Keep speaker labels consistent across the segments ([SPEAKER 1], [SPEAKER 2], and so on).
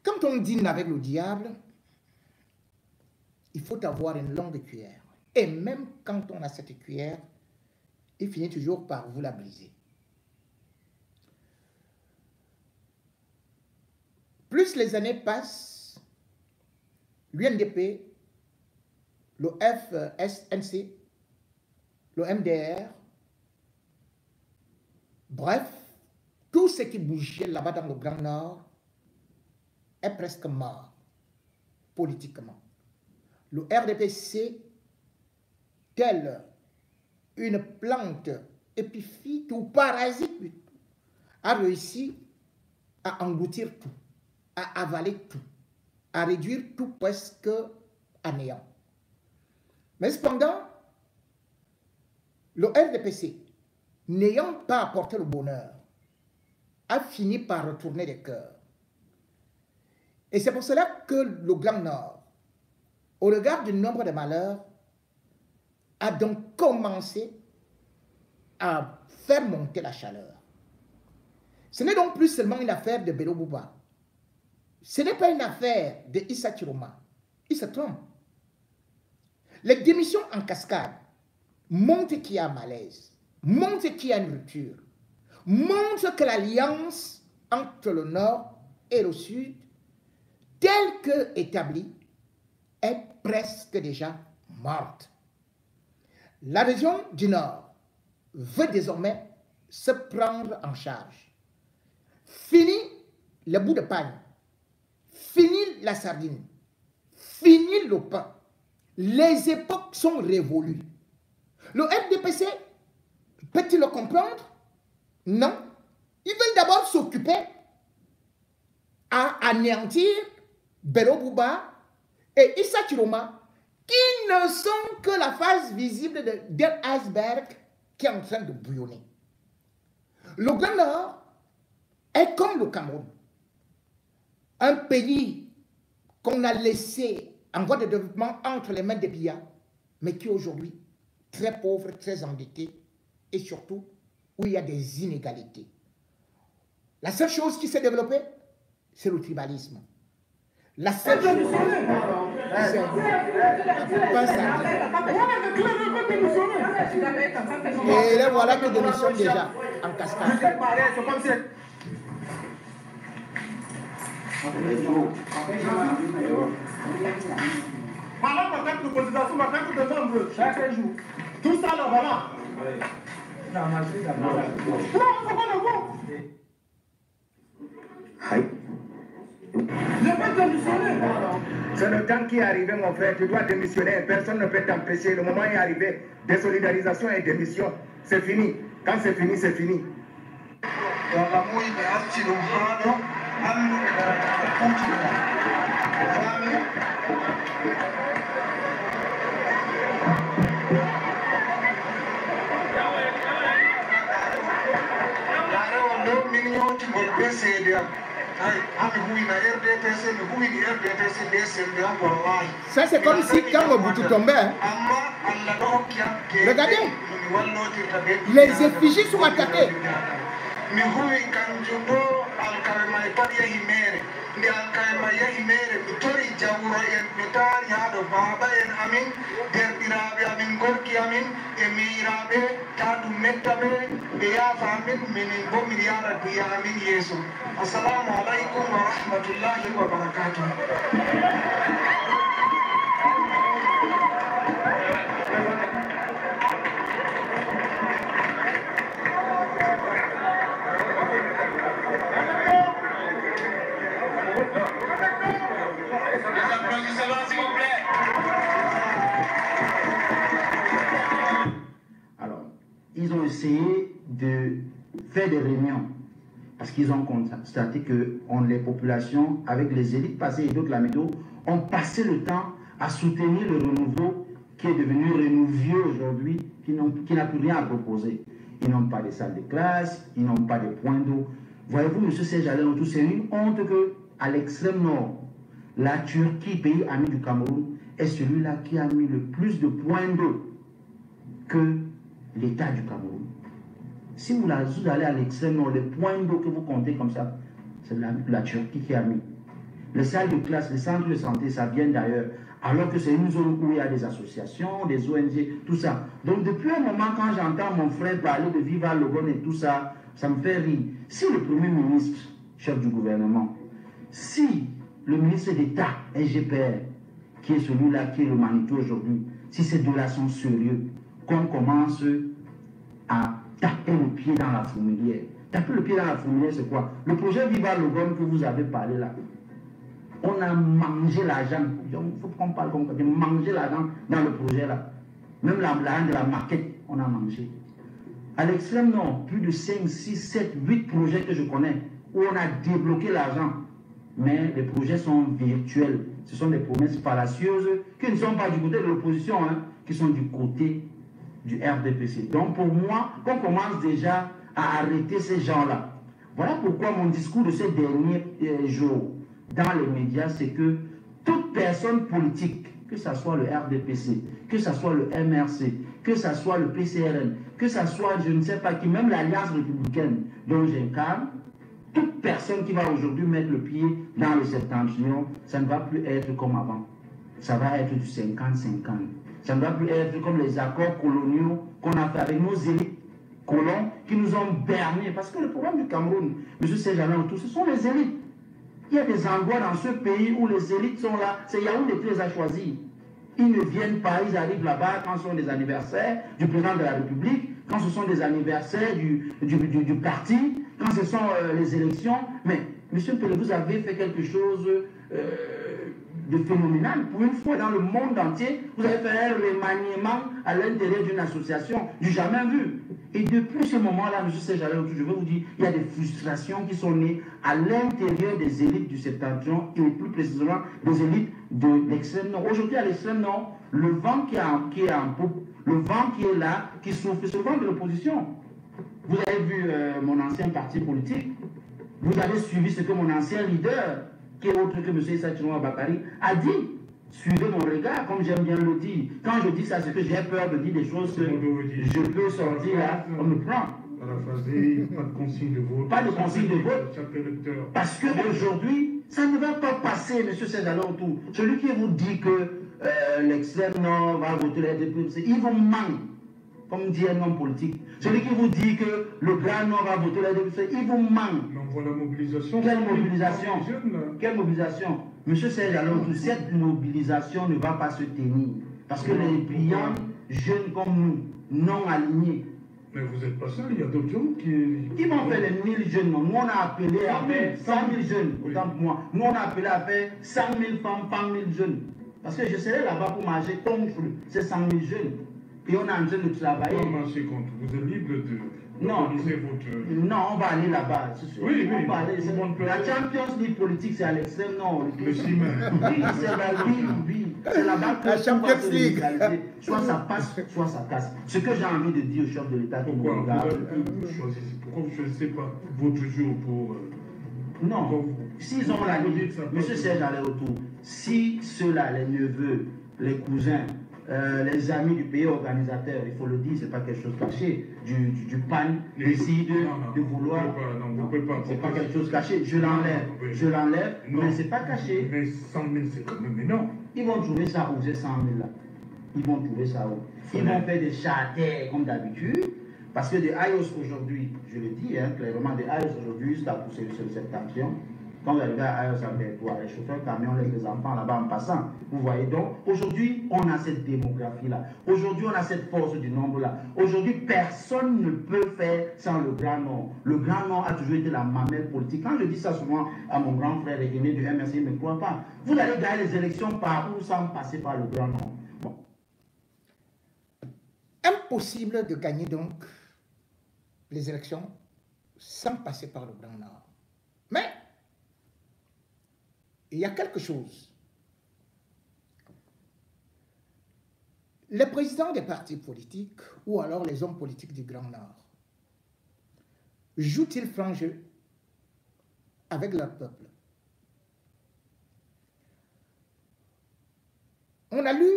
[SPEAKER 1] Quand on dîne avec le diable, il faut avoir une longue cuillère. Et même quand on a cette cuillère, il finit toujours par vous la briser. Plus les années passent, l'UNDP, le FSNC, le MDR, bref, tout ce qui bougeait là-bas dans le Grand Nord est presque mort, politiquement. Le RDPC, tel une plante épiphyte ou parasite, a réussi à engloutir tout, à avaler tout, à réduire tout presque à néant. Mais cependant, le RDPC, n'ayant pas apporté le bonheur, a fini par retourner les cœurs. Et c'est pour cela que le Grand Nord, au regard du nombre de malheurs, a donc commencé à faire monter la chaleur. Ce n'est donc plus seulement une affaire de Bello Bouba. Ce n'est pas une affaire de Issa Chiroma. Il se trompe. Les démissions en cascade montrent qu'il y a un malaise, montrent qu'il y a une rupture, montrent que l'alliance entre le Nord et le Sud, telle que établie, est presque déjà morte. La région du Nord veut désormais se prendre en charge. Fini le bout de pain, fini la sardine, fini le pain. Les époques sont révolues. Le RDPC, peut-il le comprendre? Non. Ils veulent d'abord s'occuper à anéantir Bello Bouba et Issa Chiroma, qui ne sont que la face visible d'un iceberg qui est en train de bouillonner. Le Grand Nord est comme le Cameroun, un pays qu'on a laissé en voie de développement entre les mains des pillards, mais qui aujourd'hui très pauvre, très endetté, et surtout où il y a des inégalités. La seule chose qui s'est développée, c'est le tribalisme. La seule chose, c'est et là, voilà que démissionne déjà en cascade.
[SPEAKER 2] Voilà ma carte de cotisation, ma carte de membre, chaque jour. Tout ça là, voilà.
[SPEAKER 3] C'est le temps qui est arrivé, mon frère. Tu dois démissionner. Personne ne peut t'empêcher. Le moment est arrivé. Désolidarisation et démission. C'est fini. Quand c'est fini, c'est fini.
[SPEAKER 1] Ça, c'est comme si quand Mobutu tombait, regardez, les effigies sont attaquées.
[SPEAKER 3] nde alkalma yahi mere mi tori jawro en mi taari haa ɗo baaba en amin derɗiraaɓe amin gorki amin e miiraaɓe taa ɗum metta ɓe ɓe yaafa amin minin bo min yaara duya amin yeeso assalamu aleykum wa rahmatullahi wa barakatuh.
[SPEAKER 4] Ils ont essayé de faire des réunions parce qu'ils ont constaté que les populations, avec les élites passées et d'autres lamédos, ont passé le temps à soutenir le renouveau qui est devenu renouvieux aujourd'hui, qui n'a plus rien à proposer. Ils n'ont pas de salle de classe, ils n'ont pas de points d'eau. Voyez-vous, M. Serge Alain, c'est une honte qu'à l'extrême nord, la Turquie, pays ami du Cameroun, est celui-là qui a mis le plus de points d'eau que l'État du Cameroun. Si vous allez à l'extrême nord, les points d'eau que vous comptez comme ça, c'est la Turquie qui a mis. Les salles de classe, les centres de santé, ça vient d'ailleurs. Alors que c'est une zone où il y a des associations, des ONG, tout ça. Donc depuis un moment, quand j'entends mon frère parler de Viva Logon et tout ça, ça me fait rire. Si le Premier ministre, chef du gouvernement, si le ministre d'État, SGPR, qui est celui-là, qui est le Manitou aujourd'hui, si ces deux-là sont sérieux, qu'on commence à taper le pied dans la fourmilière. Taper le pied dans la fourmilière, c'est quoi? Le projet Viva Logon que vous avez parlé là, on a mangé l'argent. Il faut qu'on parle comme ça. On a mangé l'argent dans le projet là. Même l'argent de la maquette, on a mangé. À l'extrême nord, plus de 5, 6, 7, 8 projets que je connais où on a débloqué l'argent. Mais les projets sont virtuels. Ce sont des promesses fallacieuses qui ne sont pas du côté de l'opposition, hein, qui sont du côté du RDPC. Donc pour moi, on commence déjà à arrêter ces gens-là. Voilà pourquoi mon discours de ces derniers jours dans les médias, c'est que toute personne politique, que ce soit le RDPC, que ce soit le MRC, que ce soit le PCRN, que ce soit je ne sais pas qui, même l'Alliance républicaine dont j'incarne, toute personne qui va aujourd'hui mettre le pied dans le septentrion, ça ne va plus être comme avant. Ça va être du 50-50. Ça ne va plus être comme les accords coloniaux qu'on a fait avec nos élites colons qui nous ont bernés. Parce que le problème du Cameroun, M. Sejalan, ce sont les élites. Il y a des endroits dans ce pays où les élites sont là. C'est Yaoundé qui les a choisis. Ils ne viennent pas, ils arrivent là-bas quand ce sont des anniversaires du président de la République, quand ce sont des anniversaires du parti, quand ce sont les élections. Mais, M. Pelé, vous avez fait quelque chose de phénoménal. Pour une fois dans le monde entier, vous avez fait un remaniement à l'intérieur d'une association du jamais vu. Et depuis ce moment-là, M. Sejalan, je veux vous dire, il y a des frustrations qui sont nées à l'intérieur des élites du septentrion et plus précisément des élites de l'extrême nord. Aujourd'hui, à l'extrême nord, le vent qui est en poupe, le vent qui est là, qui souffle, c'est le vent de l'opposition. Vous avez vu mon ancien parti politique, vous avez suivi ce que mon ancien leader, qui est autre que M. Issa Chinois Bakari, a dit. Suivez mon regard, comme j'aime bien le dire. Quand je dis ça, c'est que j'ai peur de dire des choses que je peux sortir là, on me prend.
[SPEAKER 2] Paraphrasé, pas de consigne de vote.
[SPEAKER 4] Pas de consigne de vote. Parce qu'aujourd'hui, ça ne va pas passer, M. Sejalan tout. Celui qui vous dit que l'extrême nord va voter les RDPC, il vous ment, comme dit un homme politique. Celui qui vous dit que le Grand Nord va voter les RDPC, il vous ment.
[SPEAKER 2] Mais on voit la mobilisation.
[SPEAKER 4] Quelle mobilisation? Quelle mobilisation? Monsieur Sejalan, cette mobilisation ne va pas se tenir. Parce que les brillants, jeunes comme nous, non alignés.
[SPEAKER 2] Mais vous n'êtes pas seul, il y a d'autres gens qui
[SPEAKER 4] vont faire les 1000 jeunes. Nous, on a appelé à faire 100 000 jeunes, autant que moi. Nous, on a appelé à faire 100 000 femmes, 100 000 jeunes. Parce que je serai là-bas pour manger comme ces 100 000 jeunes. Et on est en train de travailler.
[SPEAKER 2] Vous marchez contre, vous êtes libre d'organiser votre...
[SPEAKER 4] Non, on va aller là-bas.
[SPEAKER 2] Oui,
[SPEAKER 4] on va aller. La Champions League politique, c'est à l'extrême nord.
[SPEAKER 2] Le CIMA.
[SPEAKER 4] Oui, c'est oui. C'est là-bas que
[SPEAKER 1] la Champions League.
[SPEAKER 4] Soit ça passe, soit ça casse. Ce que j'ai envie de dire au chef de l'État qui nous regarde.
[SPEAKER 2] Pourquoi vous ne choisissez pas votre jour pour...
[SPEAKER 4] Non, s'ils ont la nuit, M. Serge allait autour. Si ceux-là, les neveux, les cousins, les amis du pays organisateur, il faut le dire, c'est pas quelque chose caché, du PAN décide de vouloir.
[SPEAKER 2] Non,
[SPEAKER 4] c'est pas quelque chose caché. Je l'enlève, mais c'est pas caché.
[SPEAKER 2] Mais 100 000, c'est quand même énorme.
[SPEAKER 4] Ils vont trouver ça où, ces 100 000 là. Ils vont trouver ça où. Ils vont faire des charters comme d'habitude. Parce que des AIOS aujourd'hui, je le dis clairement, des AIOS aujourd'hui, c'est à pousser sur le septentrion. Quand vous arrivez à AIOS en territoire, les chauffeurs camions laissent les enfants là-bas en passant. Vous voyez donc, aujourd'hui, on a cette démographie-là. Aujourd'hui, on a cette force du nombre-là. Aujourd'hui, personne ne peut faire sans le Grand Nord. Le Grand Nord a toujours été la mamelle politique. Quand je dis ça souvent à mon grand frère aîné du MRC, il ne me croit pas. Vous allez gagner les élections par où sans passer par le Grand Nord. Bon.
[SPEAKER 1] Impossible de gagner donc les élections sans passer par le Grand Nord. Mais il y a quelque chose. Les présidents des partis politiques ou alors les hommes politiques du Grand Nord jouent-ils franc jeu avec leur peuple? On a lu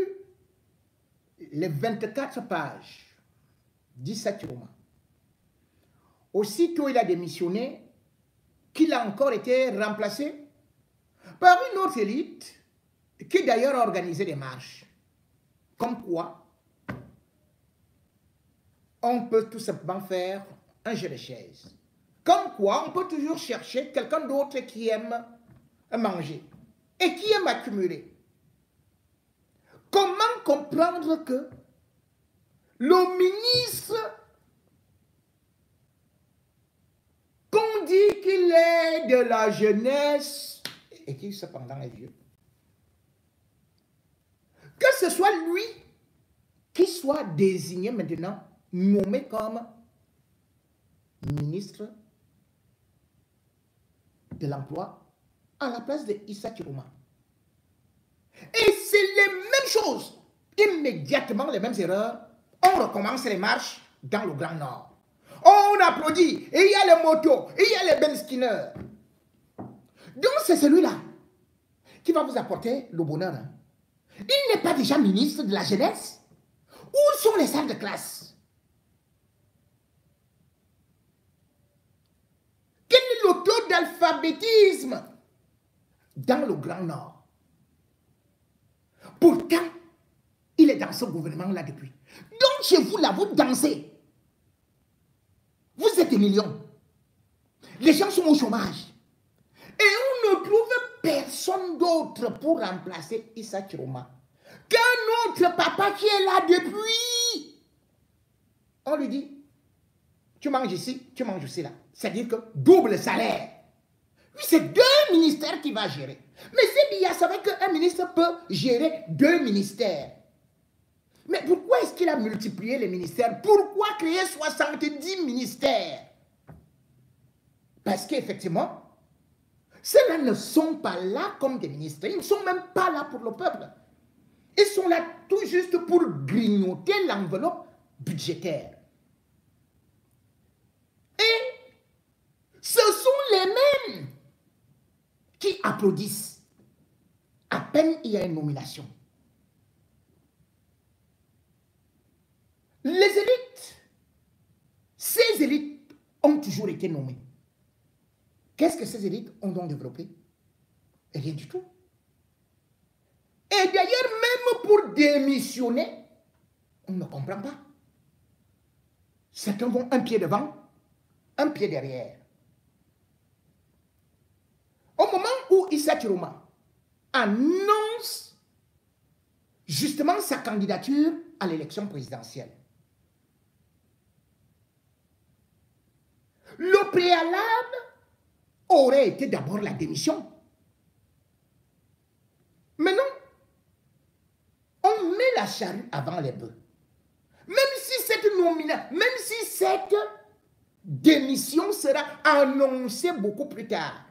[SPEAKER 1] les 24 pages d'Issa Chiroma. Aussitôt il a démissionné, qu'il a encore été remplacé par une autre élite qui d'ailleurs a organisé des marches. Comme quoi, on peut tout simplement faire un jeu de chaises. Comme quoi, on peut toujours chercher quelqu'un d'autre qui aime manger et qui aime accumuler. Comment comprendre que le ministre qu'on dit qu'il est de la jeunesse et qui cependant est vieux, que ce soit lui qui soit désigné maintenant, nommé comme ministre de l'Emploi à la place de Issa Chiroma. Et c'est les mêmes choses, immédiatement les mêmes erreurs. On recommence les marches dans le Grand Nord. On applaudit, et il y a les motos, et il y a les benskinners. Donc c'est celui-là qui va vous apporter le bonheur. Hein. Il n'est pas déjà ministre de la jeunesse. Où sont les salles de classe? Quel est le taux d'alphabétisme dans le Grand Nord? Pourtant, il est dans ce gouvernement-là depuis. Donc, chez vous, là, vous dansez. Vous êtes des millions. Les gens sont au chômage. Et on ne trouve personne d'autre pour remplacer Issa Chiroma qu'un autre papa qui est là depuis. On lui dit, tu manges ici, tu manges aussi là. C'est-à-dire que double salaire. Oui, c'est 2 ministères qu'il va gérer. Mais c'est bien, c'est vrai qu'un ministre peut gérer 2 ministères. Mais pourquoi est-ce qu'il a multiplié les ministères? Pourquoi créer 70 ministères? Parce qu'effectivement, ceux-là ne sont pas là comme des ministres. Ils ne sont même pas là pour le peuple. Ils sont là tout juste pour grignoter l'enveloppe budgétaire. Et ce sont les mêmes qui applaudissent à peine il y a une nomination. Les élites, ces élites ont toujours été nommées. Qu'est-ce que ces élites ont donc développé? Rien du tout. Et d'ailleurs, même pour démissionner, on ne comprend pas. Certains vont un pied devant, un pied derrière. Au moment où Issa Chiroma annonce justement sa candidature à l'élection présidentielle, le préalable aurait été d'abord la démission. Mais non, on met la charrue avant les bœufs. Même si cette démission sera annoncée beaucoup plus tard,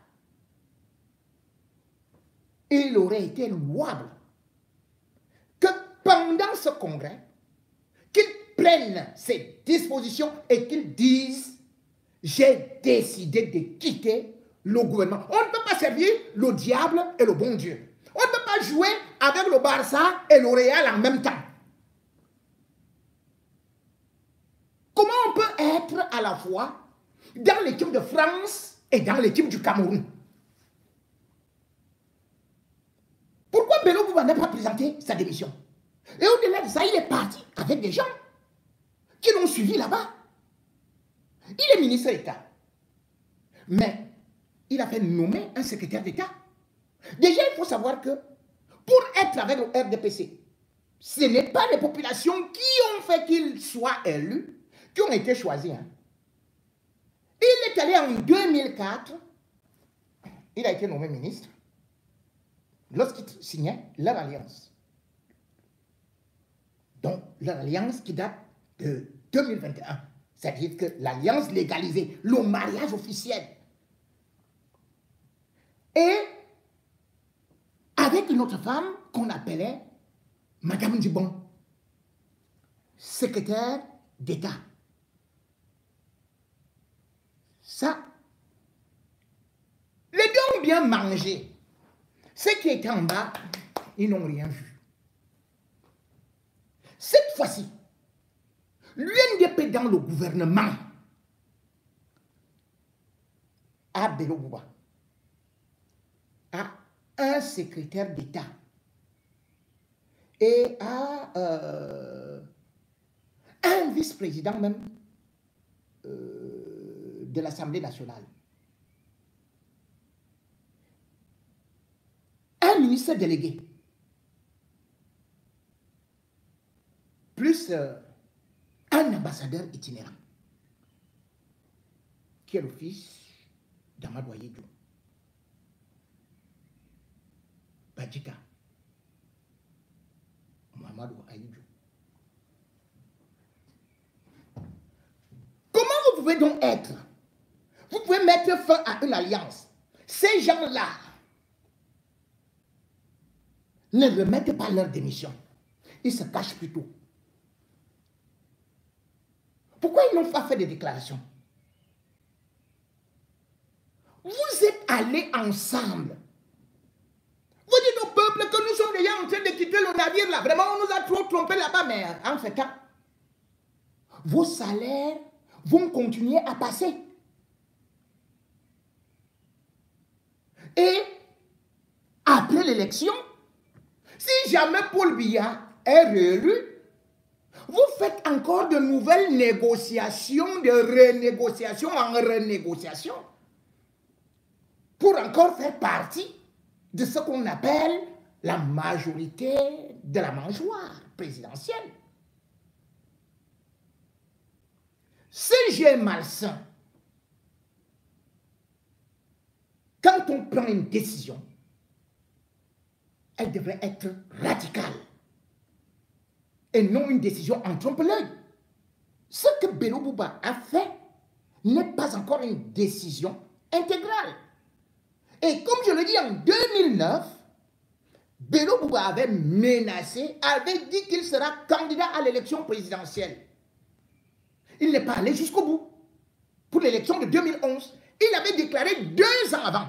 [SPEAKER 1] il aurait été louable que pendant ce congrès, qu'ils prennent ces dispositions et qu'ils disent « J'ai décidé de quitter le gouvernement ». On ne peut pas servir le diable et le bon Dieu. On ne peut pas jouer avec le Barça et le Real en même temps. Comment on peut être à la fois dans l'équipe de France et dans l'équipe du Cameroun? Pourquoi Bello Bouba n'a pas présenté sa démission? Et au-delà de ça, il est parti avec des gens qui l'ont suivi là-bas. Il est ministre d'État. Mais il a fait nommer un secrétaire d'État. Déjà, il faut savoir que pour être avec le RDPC, ce n'est pas les populations qui ont fait qu'il soit élu, qui ont été choisis. Hein. Il est allé en 2004, il a été nommé ministre, lorsqu'il signait leur alliance. Donc, leur alliance qui date de 2021. C'est-à-dire que l'alliance légalisée, le mariage officiel. Et avec une autre femme qu'on appelait Madame Dibon, secrétaire d'État. Ça, les deux ont bien mangé. Ceux qui étaient en bas, ils n'ont rien vu. Cette fois-ci, l'UNDP dans le gouvernement a Bello Bouba, a un secrétaire d'État et à un vice-président même de l'Assemblée nationale. Un ministre délégué. Plus un ambassadeur itinérant. Qui est le fils d'Amadou Ahidjo. Badjika. Amadou Ahidjo. Comment vous pouvez donc être? Vous pouvez mettre fin à une alliance. Ces gens-là ne remettent pas leur démission. Ils se cachent plutôt. Pourquoi ils n'ont pas fait de déclaration? Vous êtes allés ensemble. Vous dites au peuple que nous sommes déjà en train de quitter le navire là. Vraiment, on nous a trop trompé là-bas, mais en fait, vos salaires vont continuer à passer. Et après l'élection, si jamais Paul Biya est réélu, vous faites encore de nouvelles négociations, de renégociations en renégociations, pour encore faire partie de ce qu'on appelle la majorité de la mangeoire présidentielle. Ce jeu malsain, quand on prend une décision, elle devrait être radicale et non une décision en trompe-l'œil. Ce que Bello Bouba a fait n'est pas encore une décision intégrale. Et comme je le dis, en 2009, Bello Bouba avait menacé, avait dit qu'il sera candidat à l'élection présidentielle. Il n'est pas allé jusqu'au bout. Pour l'élection de 2011, il avait déclaré 2 ans avant.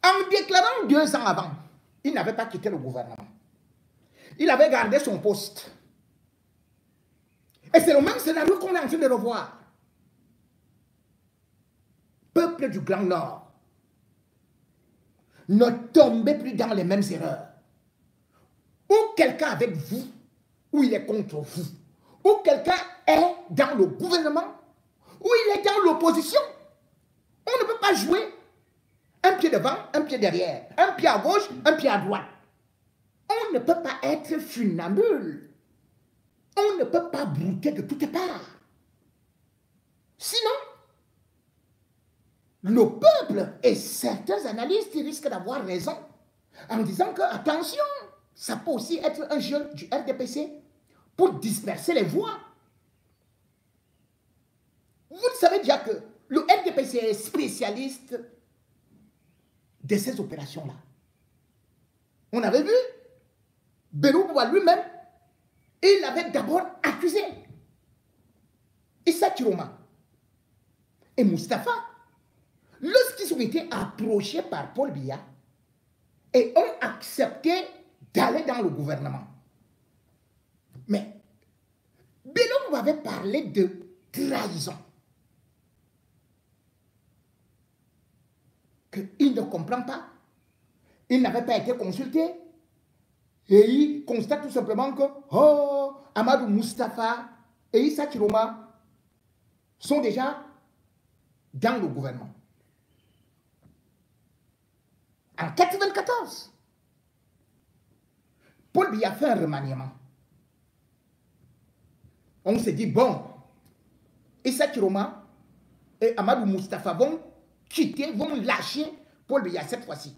[SPEAKER 1] En déclarant 2 ans avant, il n'avait pas quitté le gouvernement. Il avait gardé son poste. Et c'est le même scénario qu'on est en train de revoir. Peuple du Grand Nord, ne tombez plus dans les mêmes erreurs. Ou quelqu'un avec vous, ou il est contre vous. Ou quelqu'un est dans le gouvernement, ou il est dans l'opposition. On ne peut pas jouer un pied devant, un pied derrière, un pied à gauche, un pied à droite. On ne peut pas être funambule. On ne peut pas brouter de toutes parts. Sinon, le peuple et certains analystes risquent d'avoir raison en disant que, attention, ça peut aussi être un jeu du RDPC pour disperser les voix. Vous savez déjà que le RDPC est spécialiste de ces opérations-là. On avait vu Bello Bouba lui-même, il avait d'abord accusé Issa Chiroma et Moustapha lorsqu'ils ont été approchés par Paul Biya et ont accepté d'aller dans le gouvernement. Mais Bello Bouba avait parlé de trahison. Qu'il ne comprend pas. Il n'avait pas été consulté. Et il constate tout simplement que Amadou Moustapha et Issa Chiroma sont déjà dans le gouvernement. En 1994, Paul Biya fait un remaniement. On s'est dit, bon, Issa Chiroma et Amadou Moustapha vont quitter, vont lâcher Paul Biya cette fois-ci.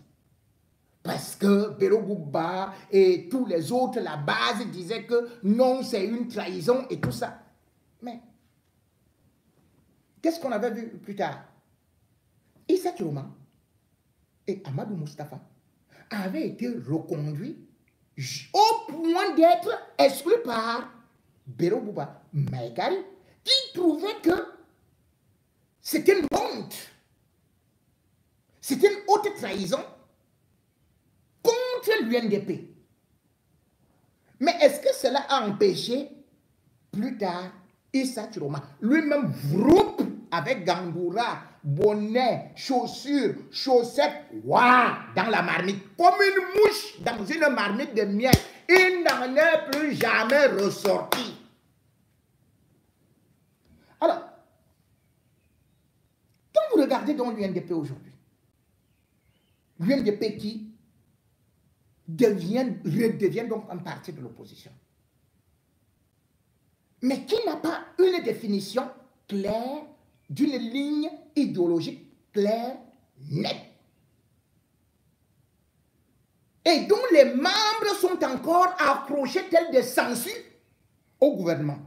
[SPEAKER 1] Parce que Bello Bouba et tous les autres, la base, disaient que non, c'est une trahison et tout ça. Mais, qu'est-ce qu'on avait vu plus tard? Issa Chiroma et Amadou Moustapha avaient été reconduits au point d'être exclus par Bello Bouba Maïkari, qui trouvait que c'était une honte. C'était une haute trahison contre l'UNDP. Mais est-ce que cela a empêché plus tard Issa Chiroma, lui-même avec gandoura, bonnet, chaussures, chaussettes, waouh, dans la marmite, comme une mouche dans une marmite de miel. Il n'en est plus jamais ressorti. Alors, quand vous regardez dans l'UNDP aujourd'hui, l'UNDP qui redevient donc un parti de l'opposition, mais qui n'a pas une définition claire d'une ligne idéologique claire, nette, et dont les membres sont encore accrochés tels des sangsues au gouvernement.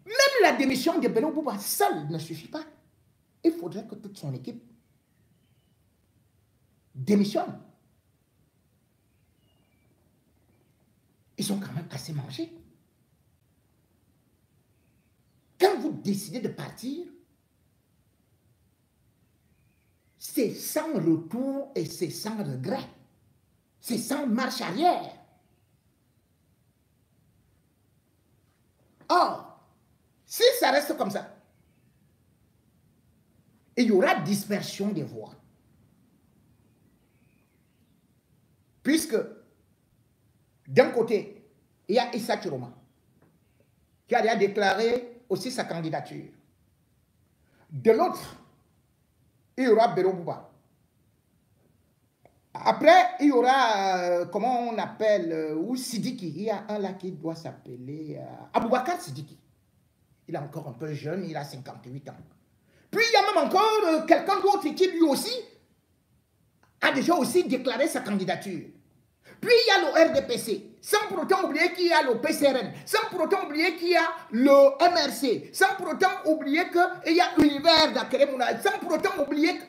[SPEAKER 1] Même la démission de Bello Bouba seule ne suffit pas. Il faudrait que toute son équipe démissionne. Ils sont quand même assez mangés. Quand vous décidez de partir, c'est sans retour et c'est sans regret. C'est sans marche arrière. Or, si ça reste comme ça, il y aura dispersion des voix. Puisque, d'un côté, il y a Issa Chiroma, qui a déjà déclaré aussi sa candidature. De l'autre, il y aura Bello Bouba. Après, il y aura, comment on appelle, ou Sidiki. Il y a un là qui doit s'appeler Aboubakar Sidiki. Il est encore un peu jeune, il a 58 ans. Puis il y a même encore quelqu'un d'autre qui lui aussi a déjà aussi déclaré sa candidature. Puis il y a le RDPC, sans pour autant oublier qu'il y a le PCRN, sans pour autant oublier qu'il y a le MRC, sans pour autant oublier qu'il y a l'univers d'Akeremouna, sans pour autant oublier que...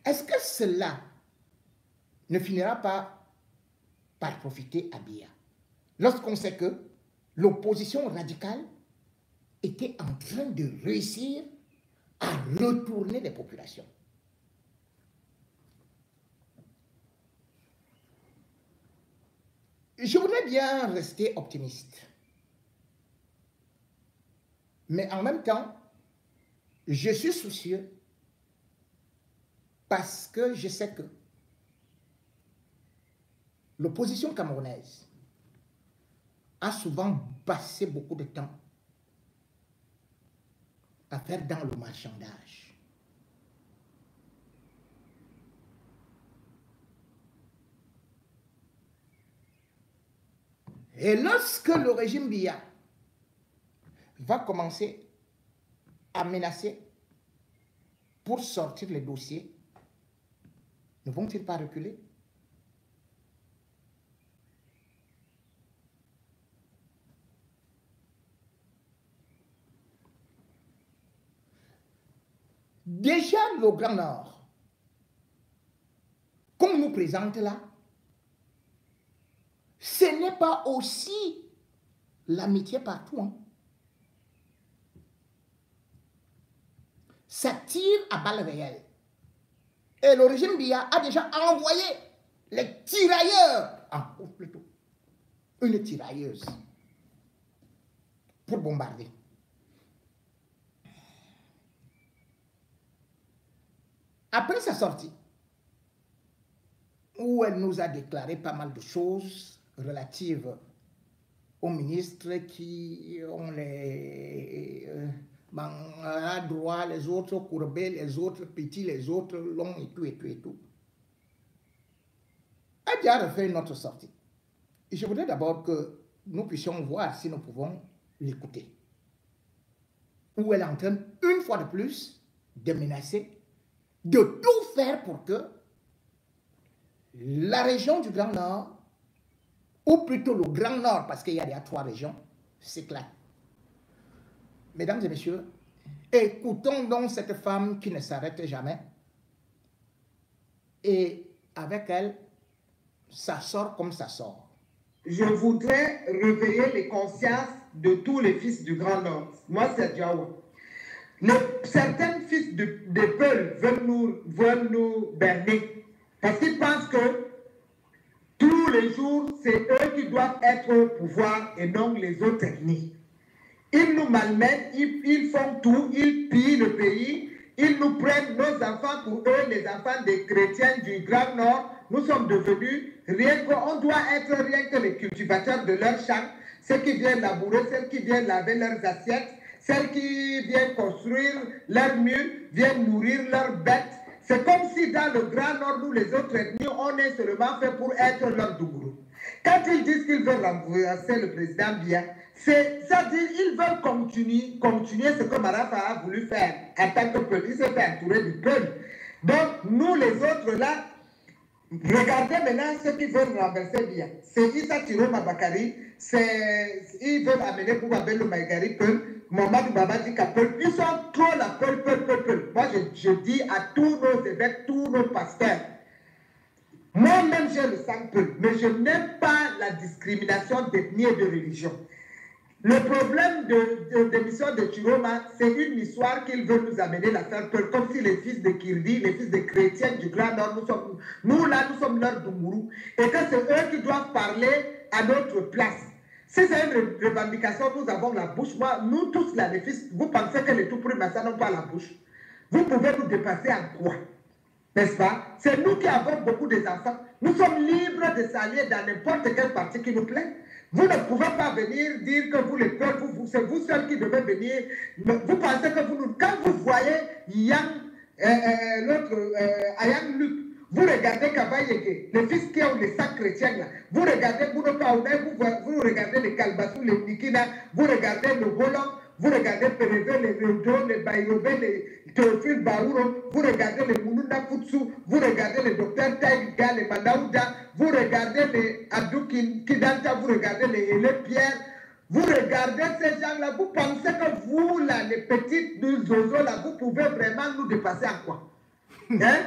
[SPEAKER 1] Est-ce que cela ne finira pas par profiter à Biya? Lorsqu'on sait que l'opposition radicale était en train de réussir à retourner les populations. Je voudrais bien rester optimiste. Mais en même temps, je suis soucieux parce que je sais que l'opposition camerounaise a souvent passé beaucoup de temps à faire dans le marchandage. Et lorsque le régime Biya va commencer à menacer pour sortir les dossiers, ne vont-ils pas reculer? Déjà, le Grand Nord, qu'on nous présente là, ce n'est pas aussi l'amitié partout. Hein. Ça tire à balles réelles. Et le régime Biya a déjà envoyé les tirailleurs, ou plutôt une tirailleuse, pour bombarder. Après sa sortie, où elle nous a déclaré pas mal de choses relatives aux ministres qui ont les droits, les autres courbés, les autres petits, les autres longs et tout, et tout, et tout. Elle a déjà refait une autre sortie. Et je voudrais d'abord que nous puissions voir si nous pouvons l'écouter. Où elle est en train, une fois de plus, de menacer, de tout faire pour que la région du Grand Nord, ou plutôt le Grand Nord, parce qu'il y a déjà 3 régions, s'éclate. Mesdames et messieurs, écoutons donc cette femme qui ne s'arrête jamais. Et avec elle, ça sort comme ça sort.
[SPEAKER 5] Je voudrais réveiller les consciences de tous les fils du Grand Nord. Moi, c'est Diawa. Certains fils de Peul veulent nous berner parce qu'ils pensent que tous tous les jours, c'est eux qui doivent être au pouvoir et non les autres ethnies. Ils nous malmènent, ils font tout, ils pillent le pays, ils nous prennent nos enfants pour eux, les enfants des chrétiens du Grand Nord. Nous sommes devenus, on doit être rien que les cultivateurs de leurs champs, ceux qui viennent labourer, ceux qui viennent laver leurs assiettes, ceux qui viennent construire leurs murs, viennent nourrir leurs bêtes. C'est comme si dans le Grand Nord, nous les autres ethnies, on est seulement fait pour être leur dougourou. Quand ils disent qu'ils veulent renverser le président Biya, c'est-à-dire qu'ils veulent continuer ce que Marafa a voulu faire en tant que peuple. Il s'est fait entourer du peuple. Donc, nous les autres là, regardez maintenant ceux qui veulent renverser Biya. C'est Issa Tiroma Bakari, ils veulent amener Boubabel Maïgari Peul, Mamadou Babadi Kapel. Ils sont trop la peul. Moi, je dis à tous nos évêques, tous nos pasteurs, moi-même j'ai le sang peul, mais je n'aime pas la discrimination d'ethnie et de religion. Le problème de l'émission de Tiroma, c'est une histoire qu'ils veulent nous amener l'affaire peul, comme si les fils de Kirdi, les fils de chrétiens du Grand Nord, nous sommes leurs Doumourou, et que c'est eux qui doivent parler à notre place. Si c'est une revendication, nous avons la bouche. Moi, nous tous là, les fils, vous pensez que les tout premiers n'ont pas la bouche? Vous pouvez nous dépasser en quoi? N'est-ce pas? C'est nous qui avons beaucoup d'enfants. Nous sommes libres de s'allier dans n'importe quel parti qui nous plaît. Vous ne pouvez pas venir dire que vous les peuples, c'est vous seuls qui devez venir. Vous pensez que quand vous voyez Ayang Luc, vous regardez Kabayeke, les fils qui ont les sacs chrétiens là, vous regardez Bouno Paouna, vous regardez les Kalbassou, les Nikina, vous regardez le Bolon, vous regardez Pérévé, les Rédo, les Bayobe, les Théophile Baouro, vous regardez les Mounounda Futsu, vous regardez les docteurs Taïga, les Madaouda, vous regardez les Abdou Kidanta, vous regardez les Hélé Pierre, vous regardez ces gens-là, vous pensez que vous, là, les petites zozos, là, vous pouvez vraiment nous dépasser en quoi? Hein?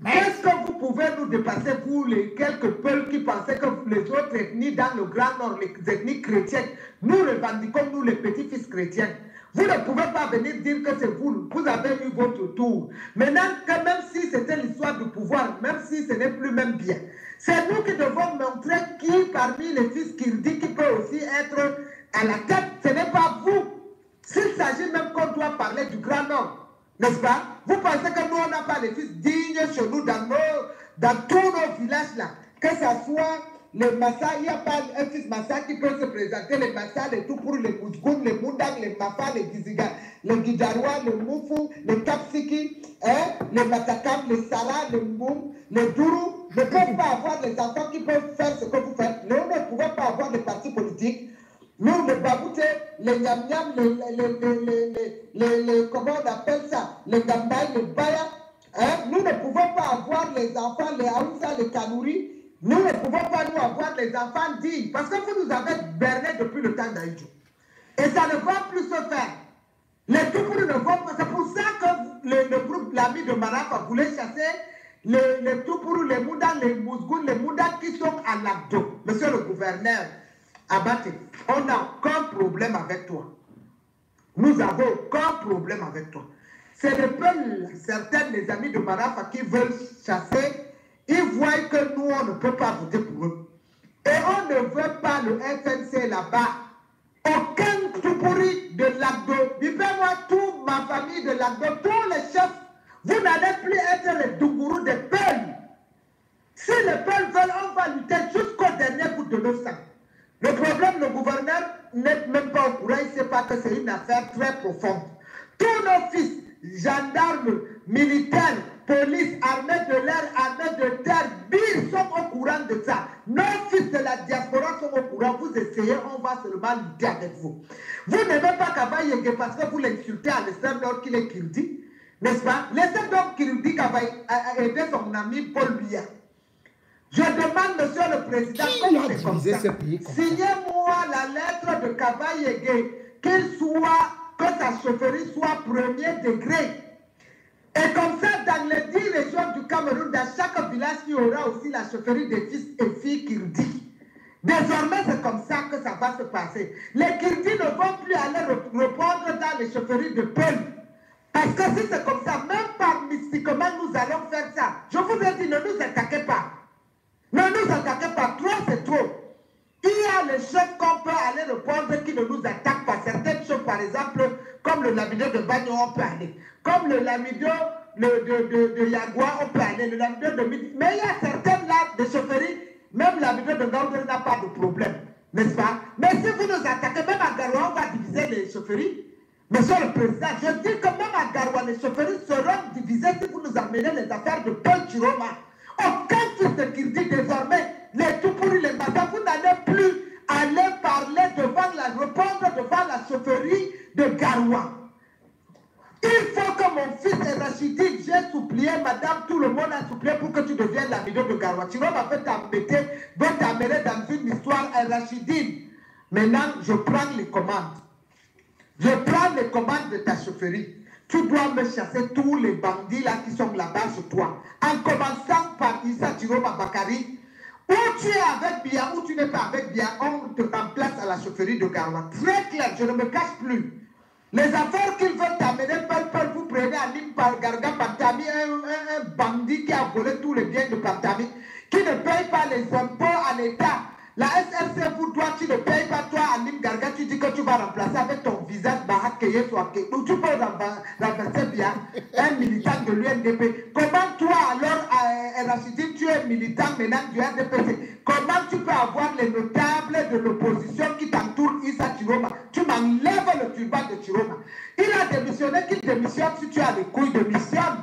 [SPEAKER 5] Est-ce que vous pouvez nous dépasser, vous, les quelques peuples qui pensaient que les autres ethnies dans le Grand Nord, les ethnies chrétiennes, nous revendiquons, nous, les petits-fils chrétiens? Vous ne pouvez pas venir dire que c'est vous, vous avez eu votre tour. Maintenant, que même si c'était l'histoire du pouvoir, même si ce n'est plus même bien, c'est nous qui devons montrer qui, parmi les fils Kirdi, qui peut aussi être à la tête, ce n'est pas vous. S'il s'agit même qu'on doit parler du Grand Nord, n'est-ce pas? Vous pensez que nous, on n'a pas les fils dignes chez nous, dans tous nos villages là, que ce soit les Massa, il n'y a pas un fils Massa qui peut se présenter, les Massa, les tout pour les Mousgoun, les Moundang, les Mafa, les Giziga, les Guidaroua, les Moufou, les Kapsiki, les Matakam, les Sara, les Mboum, les Dourou, ne peuvent pas avoir les enfants qui peuvent faire ce que vous faites. Nous ne pouvons pas avoir des partis politiques. Nous, les Babouté, les Nyam-Nyam, les comment on appelle ça, les Gambaï, les Baya, nous ne pouvons pas avoir les enfants, les Aoussa, les Kanouri, nous ne pouvons pas nous avoir les enfants dignes, parce que vous nous avez berné depuis le temps d'Aïdjou. Et ça ne va plus se faire. Les Toukourou ne vont pas, c'est pour ça que le groupe, l'ami de Marafa, voulait chasser les Toukourou, les Mouda, les Mousgoun, les Mouda qui sont à l'abdo. Monsieur le gouverneur, Abaté, on n'a aucun problème avec toi. Nous n'avons aucun problème avec toi. C'est le peuple, certains des amis de Marafa qui veulent chasser, ils voient que nous, on ne peut pas voter pour eux. Et on ne veut pas le FNC là-bas. Aucun Toupouri de l'Agdo, moi toute ma famille de l'Agdo, tous les chefs, vous n'allez plus être les Dougourous des peuples. Si les peuples veulent, on va lutter jusqu'au dernier bout de nos sangs. Le problème, le gouverneur n'est même pas au courant, il ne sait pas que c'est une affaire très profonde. Tous nos fils, gendarmes, militaires, police, armée de l'air, armée de terre, BIR sont au courant de ça. Nos fils de la diaspora sont au courant. Vous essayez, on va seulement lutter avec vous. Vous n'aimez pas Kabaye parce que vous l'insultez à l'extrême nord qu'il est Kirdi, n'est-ce pas? Laissez donc Kirdi Kabaye aider son ami Paul Biya. Je demande, monsieur le président, signez-moi la lettre de Kabaye qu'il soit, que sa chefferie soit premier degré. Et comme ça, dans les 10 régions du Cameroun, dans chaque village, il y aura aussi la chefferie des fils et filles Kirdi. Désormais, c'est comme ça que ça va se passer. Les Kirdi ne vont plus aller répondre dans les chefferies de peuple. Parce que si c'est comme ça, même par mystiquement, nous allons faire ça. Je vous ai dit, ne nous attaquez pas. Ne nous attaquez pas, trop c'est trop. Il y a les chefs qu'on peut aller répondre qui ne nous attaquent pas. Certaines choses, par exemple, comme le lamido de Bagno, on peut aller. Comme le lamido de Yagua, on peut aller. Le lamido de Midi. Mais il y a certaines là de chaufferie, même le lamido de Gaudel n'a pas de problème. N'est-ce pas? Mais si vous nous attaquez, même à Garoua, on va diviser les chaufferies. Monsieur le Président, je dis que même à Garoua, les chaufferies seront divisées si vous nous amenez les affaires de Paul Chiroma. Aucun fils de Kirdi désormais, les tout pourris, les matins, vous n'allez plus aller parler répondre devant la chaufferie de Garoua. Il faut que mon fils Rachidine, j'ai supplié, madame, tout le monde a supplié pour que tu deviennes la vidéo de Garoua. Tu vas t'amener dans une histoire Rachidine. Maintenant, je prends les commandes. Je prends les commandes de ta chaufferie. Tu dois me chasser tous les bandits là qui sont là-bas sur toi. En commençant par Issa Chiroma Bakari. Ou tu es avec Bia, ou tu n'es pas avec Bia, on te remplace à la chaufferie de Garoua. Très clair, je ne me cache plus. Les affaires qu'ils veulent t'amener, vous prenez à Limpa, Garga Pantami, un bandit qui a volé tous les biens de Pantami, qui ne paye pas les impôts à l'État. La SRC vous doit, tu ne payes pas toi à Lim Garga, tu dis que tu vas remplacer avec ton visage Barak Keye Soake. Ou tu peux renverser bien un militant de l'UNDP. Comment toi alors, Rachidine, tu es militant maintenant du RDPC? Comment tu peux avoir les notables de l'opposition qui t'entourent Issa Chiroma? Tu m'enlèves le turban de Chiroma. Il a démissionné, qu'il démissionne si tu as les couilles, démissionne.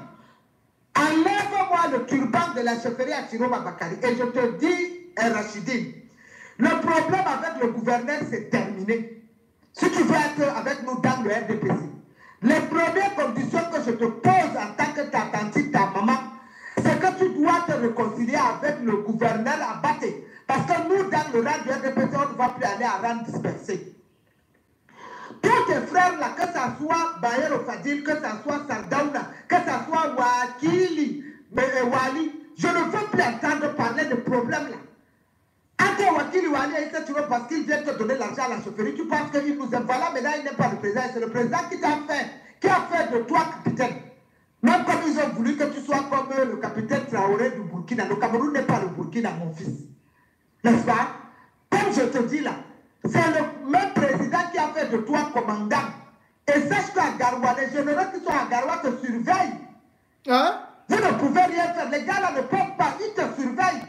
[SPEAKER 5] Enlève-moi le turban de la chefferie à Chiroma Bakari. Et je te dis, Rachidine, le problème avec le gouverneur, c'est terminé. Si tu veux être avec nous dans le RDPC, les premières conditions que je te pose en tant que ta tante, ta maman, c'est que tu dois te réconcilier avec le gouverneur à Baté. Parce que nous, dans le rang du RDPC, on ne va plus aller à rang dispersé. Tous tes frères là, que ça soit Bayero Fadil, que ça soit Sardauna, que ça soit Wakili, Wali, je ne veux plus entendre parler de problèmes là. Parce qu'il vient te donner l'argent à la chaufferie, tu penses qu'il nous aime. Voilà, maintenant il n'est pas le président, c'est le président qui t'a fait, qui a fait de toi capitaine. Même comme ils ont voulu que tu sois comme le capitaine Traoré du Burkina. Le Cameroun n'est pas le Burkina, mon fils. N'est-ce pas? Comme je te dis là, c'est le même président qui a fait de toi commandant. Et sache qu'à Garoua, les généraux qui sont à Garoua te surveillent. Hein? Vous ne pouvez rien faire. Les gars là ne peuvent pas, ils te surveillent.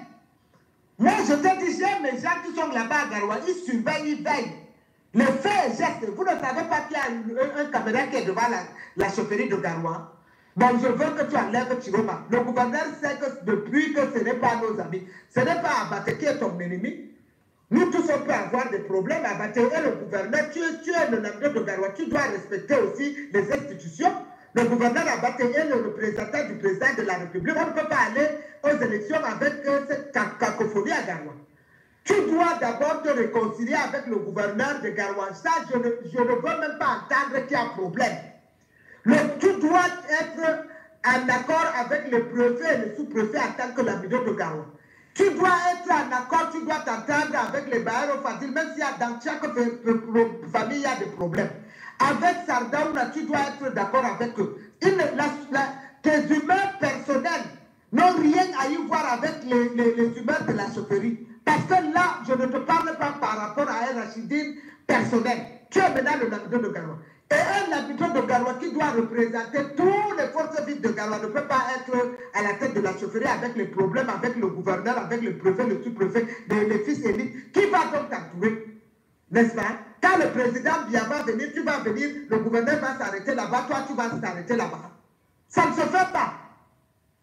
[SPEAKER 5] Moi, je te dis, j'aime les gens qui sont là-bas à Garoua, ils surveillent, ils veillent. Les faits et gestes, vous ne savez pas qu'il y a un caméra qui est devant la chaufferie de Garoua. Donc, je veux que tu enlèves Chiroma. Le gouverneur sait que depuis que ce n'est pas nos amis, ce n'est pas Abaté qui est ton ennemi. Nous tous, on peut avoir des problèmes. Abaté est le gouverneur, tu es le lamido de Garoua, tu dois respecter aussi les institutions. Le gouverneur Abaté est le représentant du président de la République. On ne peut pas aller aux élections avec cette cacophonie à Garoua. Tu dois d'abord te réconcilier avec le gouverneur de Garoua. Ça, je ne veux même pas entendre qu'il y a problème. Tu dois être en accord avec le préfet et le sous-préfet en tant que lamido de Garoua. Tu dois être en accord, tu dois t'entendre avec les Bayero Fadil, même s'il y a dans chaque famille, il y a des problèmes. Avec Sardaouna, tu dois être d'accord avec eux. Tes humeurs personnelles n'ont rien à y voir avec les humeurs de la chaufferie. Parce que là, je ne te parle pas par rapport à un Rachidine personnel. Tu es maintenant le lamido de Garoua. Et un lamido de Garoua qui doit représenter toutes les forces vives de Garoua ne peut pas être à la tête de la chaufferie avec les problèmes, avec le gouverneur, avec le préfet, le sous-préfet, les fils élites. Qui va donc t'entourer? N'est-ce pas? Quand le président Bia va venir, tu vas venir, le gouverneur va s'arrêter là-bas, toi tu vas s'arrêter là-bas. Ça ne se fait pas.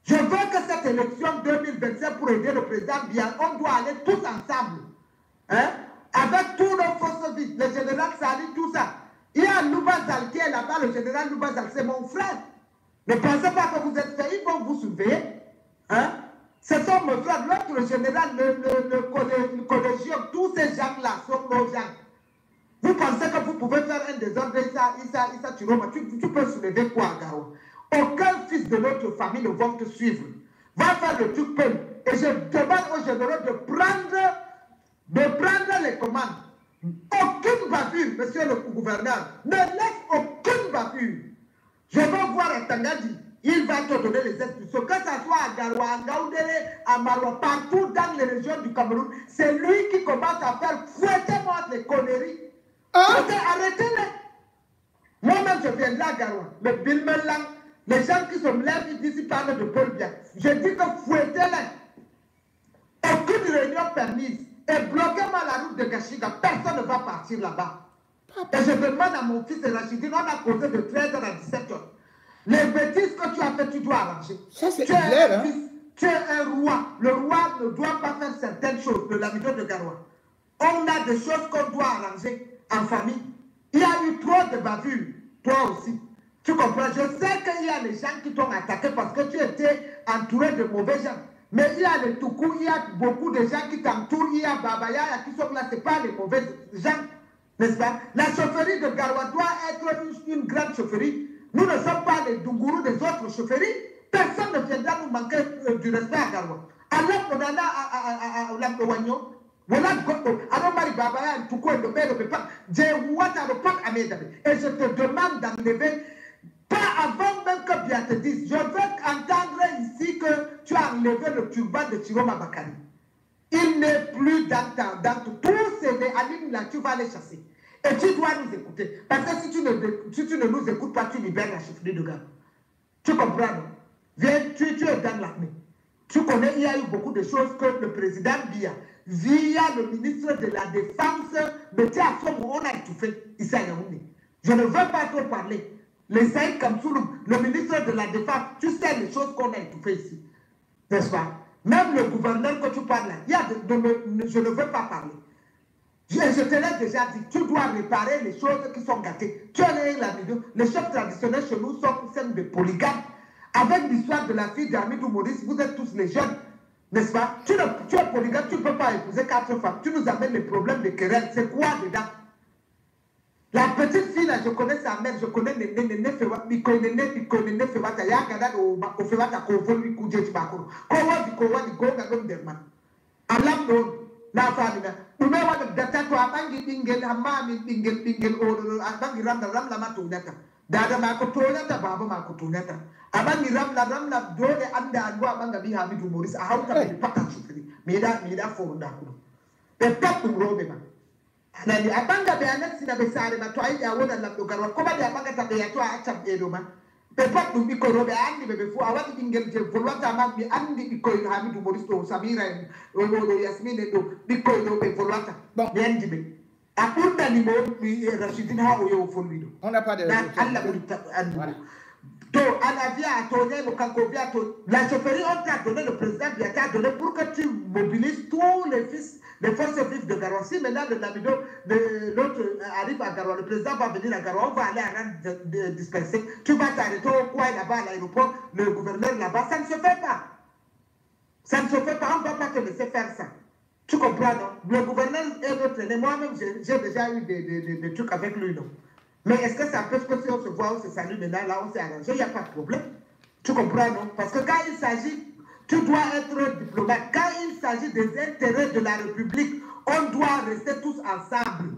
[SPEAKER 5] Je veux que cette élection 2025 pour aider le président Bia, on doit aller tous ensemble. Hein? Avec tous nos forces vives, le général Sali, tout ça. Il y a Loubazal qui est là-bas, le général Loubazal, c'est mon frère. Ne pensez pas que vous êtes fait, ils vont vous surveiller. Hein? Ce sont mes frères, l'autre général, le collégien, tous ces gens-là sont nos gens. Vous pensez que vous pouvez faire un désordre, Issa Chiroma, tu peux soulever quoi à Garoua? Aucun fils de notre famille ne va te suivre. Va faire le truc peine. Et je demande aux généraux de prendre les commandes. Aucune bavure, monsieur le gouverneur. Ne laisse aucune bavure. Je veux voir à Tangadi il va te donner les instructions. Que ce soit à Garoua, à Ngaoudéré, à Maroua, partout dans les régions du Cameroun, c'est lui qui commence à faire fouetter-moi les conneries. Arrêtez-les. Moi-même, je viendrai à Garoua. Le Bilmelang, les gens qui se lèvent, ils disent, ils parlent de Paul Biya. Je dis que fouettez-les. Aucune réunion permise. Et bloquez-moi la route de Gashiga. Personne ne va partir là-bas. Et je demande à mon fils Rachidine, on a causé de 13h à 17h. Les bêtises que tu as fait, tu dois arranger.
[SPEAKER 1] Ça, c'est
[SPEAKER 5] tu es
[SPEAKER 1] clair,
[SPEAKER 5] un
[SPEAKER 1] hein?
[SPEAKER 5] fils, tu es un roi. Le roi ne doit pas faire certaines choses de la vidéo de Garoua. On a des choses qu'on doit arranger en famille. Il y a eu trop de bavures, toi aussi. Tu comprends? Je sais qu'il y a des gens qui t'ont attaqué parce que tu étais entouré de mauvais gens. Mais il y a les Toukou, il y a beaucoup de gens qui t'entourent, il y a Babaya qui sont là, ce n'est pas les mauvais gens, n'est-ce pas? La chaufferie de Garoua doit être une grande chaufferie. Nous ne sommes pas les Dougourous des autres chaufferies. Personne ne viendra nous manquer du respect à Garoua. Alors, on en a à Lampewanyo. Voilà, alors Marie Babaya, Toukou et le père ne peut pas. Et je te demande d'enlever. Pas avant même que bien te dise. Je veux entendre ici que tu as enlevé le turban de Chiroma Bakari. Il n'est plus dans tous ces alignes là, tu vas les chasser. Et tu dois nous écouter. Parce que si tu ne nous écoutes pas, tu libères la chefferie de Gabon. Tu comprends, non? Viens, tu es dans l'armée. Tu connais, il y a eu beaucoup de choses que le président Biya, via le ministre de la Défense, mettait à son on a étouffé ici à Yaoundé. Je ne veux pas trop parler. Les Saïd Kamsoulou, le ministre de la Défense, tu sais les choses qu'on a étouffées ici. N'est-ce pas? Même le gouverneur que tu parles là, je ne veux pas parler. Je te l'ai déjà dit, tu dois réparer les choses qui sont gâtées. Tu as la vidéo, les chefs traditionnels chez nous sont des polygames. Avec l'histoire de la fille d'Amidou Maurice, vous êtes tous les jeunes, n'est-ce pas? Tu es polygame, tu ne peux pas épouser 4 femmes. Tu nous amènes les problèmes de querelle. C'est quoi dedans? La petite fille là, je connais sa mère, je connais Néné Fewata, Néné Fewata, Yagada au Fewata, Kovoli Koudjet Bakoro. Kowa di Goga Gonderman. Alam non, la famille. Umewa de data to abangi bingel, hamami bingel, or abangi ram la matunata. Dada makotonata, Baba makotonata. Abangi ram la dole anda agua banga bi Hamidu Maurice, a how to be packaged. Mida for Dakuro. The top to Robema. Nani abanga be anex na besare na to ai ya wona la dogarwa ko ba ya banga ta ya to a cham edo ma be pat dum biko robe andi be fu awati bingel je volwata ma bi andi biko Hamidu Maurice to Samira o Yasmine do biko do be volwata be andi be apunda ni mo Rachidine ha o yo folwido
[SPEAKER 1] on n'a pas de
[SPEAKER 5] Allah voilà. To Alavia a donné le Kankovia, la chefferie, on t'a donné, le président t'a donné pour que tu mobilises tous les fils, les forces vives de Garoua. Si maintenant l'autre arrive à Garoua, le président va venir à Garoua, on va aller à rang dispersé. Tu vas t'arrêter au coin là-bas à l'aéroport, le gouverneur là-bas. Ça ne se fait pas. Ça ne se fait pas, on ne va pas te laisser faire ça. Tu comprends, non? Le gouverneur est notre aîné. Moi-même, j'ai déjà eu des trucs avec lui, non? Mais est-ce que ça peut que si on se voit, on se salue maintenant, là on s'est arrangé, il n'y a pas de problème. Tu comprends, non? Parce que quand il s'agit, tu dois être diplomate. Quand il s'agit des intérêts de la République, on doit rester tous ensemble.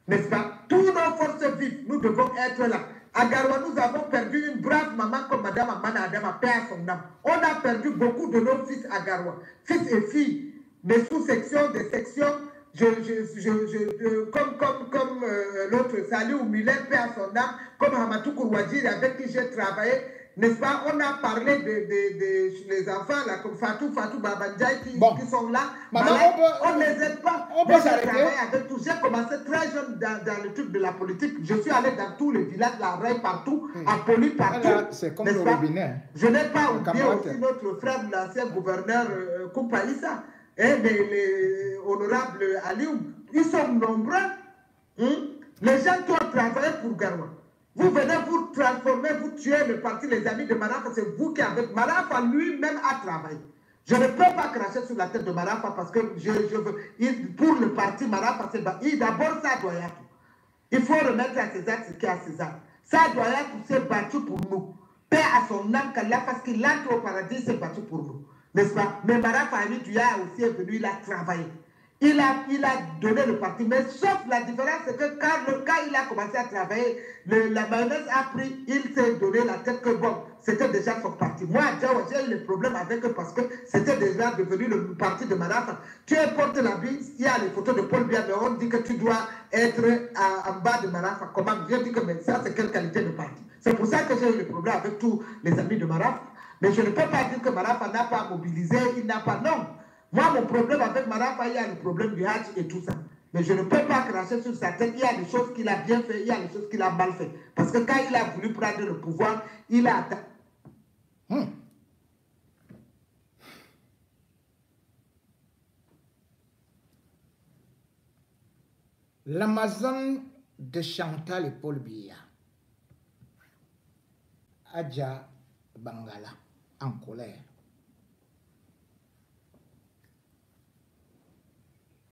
[SPEAKER 5] N'est-ce pas? Tous nos forces vives, nous devons être là. À Garoua, nous avons perdu une brave maman comme Madame Amana Adama, paix à son âme. On a perdu beaucoup de nos fils à Garoua. Fils et filles, des sous-sections, des sections. Comme l'autre Salih Miller, paix à son âme, comme Hamatou Kourouadjiri avec qui j'ai travaillé, n'est-ce pas? On a parlé de les enfants là, comme Fatou Babandjaï qui sont là.
[SPEAKER 1] Maman,
[SPEAKER 5] on ne les aide pas.
[SPEAKER 1] On peut s'arrêter.
[SPEAKER 5] Avec tout. J'ai commencé très jeune dans le truc de la politique. Je suis allé dans tous les villages, la Raille partout, à Poli partout.
[SPEAKER 1] C'est comme le robinet.
[SPEAKER 5] Je n'ai pas oublié aussi notre frère, l'ancien gouverneur Koupaïssa. Et les honorables Aliou, ils sont nombreux. Les gens qui ont travaillé pour Garoua. Vous venez vous transformer, vous tuer le parti, les amis de Marafa, c'est vous qui avez. Marafa lui-même a travaillé. Je ne peux pas cracher sur la tête de Marafa parce que pour le parti Marafa, c'est d'abord ça doit être. Il faut remettre à César ce qui est à César. Ça doit être s'est battu pour nous. Paix à son âme, parce qu'il entre au paradis, s'est battu pour nous. N'est-ce pas? Mais Marafa Duya aussi est venu, il a travaillé. Il a donné le parti, mais sauf la différence, c'est que quand il a commencé à travailler, la mayonnaise a pris, il s'est donné la tête que bon, c'était déjà son parti. Moi, j'ai eu le problème avec eux parce que c'était déjà devenu le parti de Marafa. Tu portes la bise, il y a les photos de Paul Biya, mais on dit que tu dois être en bas de Marafa. Comment? Je dis que mais ça, c'est quelle qualité de parti? C'est pour ça que j'ai eu le problème avec tous les amis de Marafa. Mais je ne peux pas dire que Marafa n'a pas mobilisé, il n'a pas, non. Moi, mon problème avec Marafa, il y a le problème du Hajj et tout ça. Mais je ne peux pas cracher sur sa tête. Il y a des choses qu'il a bien fait, il y a des choses qu'il a mal fait. Parce que quand il a voulu prendre le pouvoir, il a attaqué.
[SPEAKER 1] L'Amazon de Chantal et Paul Biya, Adja Bangala, en colère.